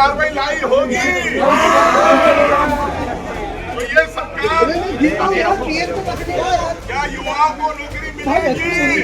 कार्रवाई लाई होगी। तो ये सरकार क्या युवाओं को नौकरी मिलेगी?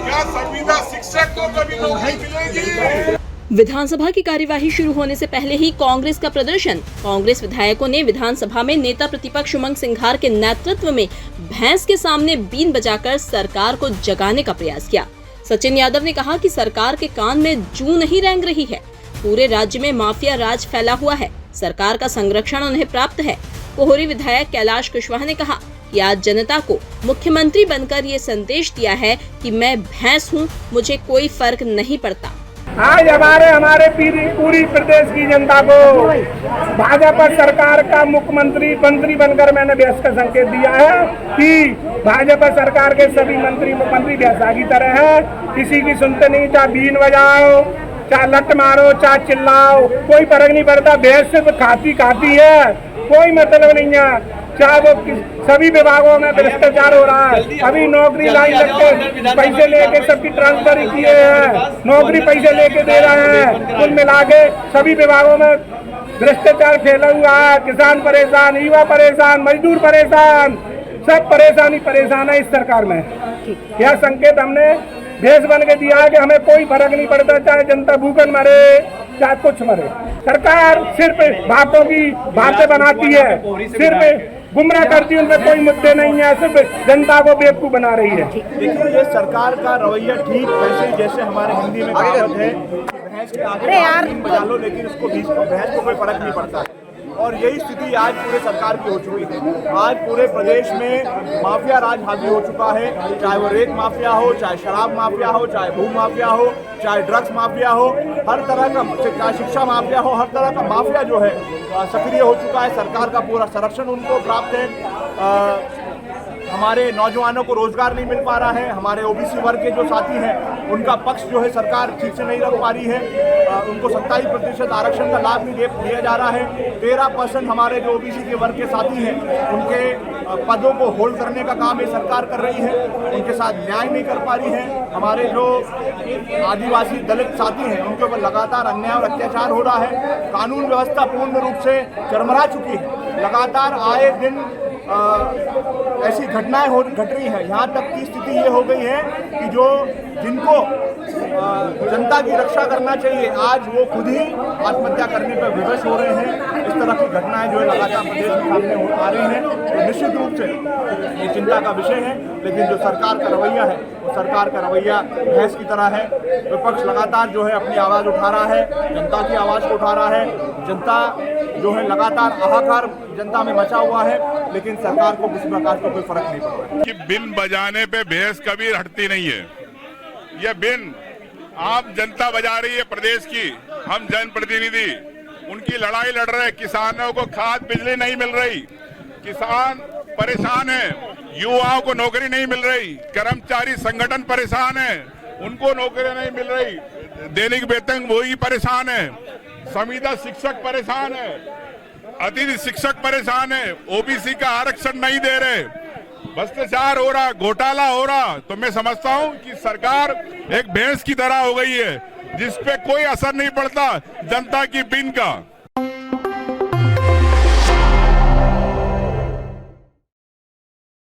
क्या संविदा शिक्षक को कभी नौकरी मिलेगी? विधानसभा की कार्यवाही शुरू होने से पहले ही कांग्रेस का प्रदर्शन। कांग्रेस विधायकों ने विधानसभा में नेता प्रतिपक्ष उमंग सिंघार के नेतृत्व में भैंस के सामने बीन बजाकर सरकार को जगाने का प्रयास किया। सचिन यादव ने कहा कि सरकार के कान में जूं नहीं रेंग रही है। पूरे राज्य में माफिया राज फैला हुआ है। सरकार का संरक्षण उन्हें प्राप्त है। पोहरी विधायक कैलाश कुशवाहा ने कहा कि आज जनता को मुख्यमंत्री बनकर ये संदेश दिया है कि मैं भैंस हूँ, मुझे कोई फर्क नहीं पड़ता। आज हमारे पूरी प्रदेश की जनता को भाजपा सरकार का मुख्यमंत्री मंत्री बनकर मैंने भैंस का संकेत दिया है कि भाजपा सरकार के सभी मंत्री मुख्यमंत्री भैंसा की तरह है। किसी की सुनते नहीं, चाहे बीन बजाओ, चाहे लट मारो, चाहे चिल्लाओ, कोई फर्क नहीं पड़ता। भैंस सिर्फ खाती है, कोई मतलब नहीं है। चाहे वो सभी विभागों में भ्रष्टाचार हो रहा है। अभी नौकरी लाइन लगते पैसे लेके सबकी ट्रांसफर किए हैं, नौकरी पैसे लेके दे रहे हैं। कुल मिला के सभी विभागों में भ्रष्टाचार फैला हुआ है। किसान परेशान, युवा परेशान, मजदूर परेशान, सब परेशान है इस सरकार में। यह संकेत हमने भैंस बन के दिया है कि हमें कोई फर्क नहीं पड़ता, चाहे जनता भूखन मरे चाहे कुछ मरे। सरकार सिर्फ बातें बनाती है, सिर्फ गुमराह करती है, उनमें कोई मुद्दे नहीं है, सिर्फ जनता को बेवकूफ बना रही है। देखिए, ये सरकार का रवैया ठीक वैसे जैसे हमारे हिंदी में कहावत है, भैंस के आगे बीन बजा लो लेकिन उसको भैंस को कोई फर्क नहीं पड़ता। और यही स्थिति आज पूरे सरकार की हो चुकी है। आज पूरे प्रदेश में माफिया राज हावी हो चुका है, चाहे वो रेत माफिया हो, चाहे शराब माफिया हो, चाहे भू माफिया हो, चाहे ड्रग्स माफिया हो, हर तरह का, चाहे शिक्षा माफिया हो, हर तरह का माफिया जो है सक्रिय हो चुका है। सरकार का पूरा संरक्षण उनको प्राप्त है। हमारे नौजवानों को रोजगार नहीं मिल पा रहा है। हमारे ओबीसी वर्ग के जो साथी हैं उनका पक्ष जो है सरकार ठीक से नहीं रख पा रही है। उनको 27% आरक्षण का लाभ नहीं दिया जा रहा है। 13% हमारे जो ओबीसी के वर्ग के साथी हैं उनके पदों को होल्ड करने का काम ये सरकार कर रही है। उनके साथ न्याय नहीं कर पा रही है। हमारे जो आदिवासी दलित साथी हैं उनके ऊपर लगातार अन्याय और अत्याचार हो रहा है। कानून व्यवस्था पूर्ण रूप से चरमरा चुकी है। लगातार आए दिन ऐसी घटनाएं घट रही हैं। यहाँ तक की स्थिति ये हो गई है कि जिनको जनता की रक्षा करना चाहिए आज वो खुद ही आत्महत्या करने पर विवश हो रहे हैं। इस तरह की घटनाएं जो है लगातार प्रदेश में सामने आ रही हैं। तो निश्चित रूप से ये चिंता का विषय है। लेकिन जो सरकार का रवैया है वो सरकार का रवैया भैंस की तरह है। विपक्ष लगातार जो है अपनी आवाज़ उठा रहा है, जनता की आवाज़ को उठा रहा है। जनता जो है लगातार हाहाकार जनता में मचा हुआ है, लेकिन सरकार को किसी प्रकार का कोई फर्क नहीं पड़ रहा है कि बिन बजाने पे भैंस कभी हटती नहीं है। यह बिन आप जनता बजा रही है प्रदेश की। हम जनप्रतिनिधि उनकी लड़ाई लड़ रहे हैं। किसानों को खाद बिजली नहीं मिल रही, किसान परेशान है, युवाओं को नौकरी नहीं मिल रही, कर्मचारी संगठन परेशान है, उनको नौकरी नहीं मिल रही, दैनिक वेतन वही परेशान है, संविदा शिक्षक परेशान है, अतिथि शिक्षक परेशान है, ओबीसी का आरक्षण नहीं दे रहे, भ्रष्टाचार हो रहा, घोटाला हो रहा। तो मैं समझता हूं कि सरकार एक भैंस की तरह हो गई है जिस पे कोई असर नहीं पड़ता जनता की बीन का।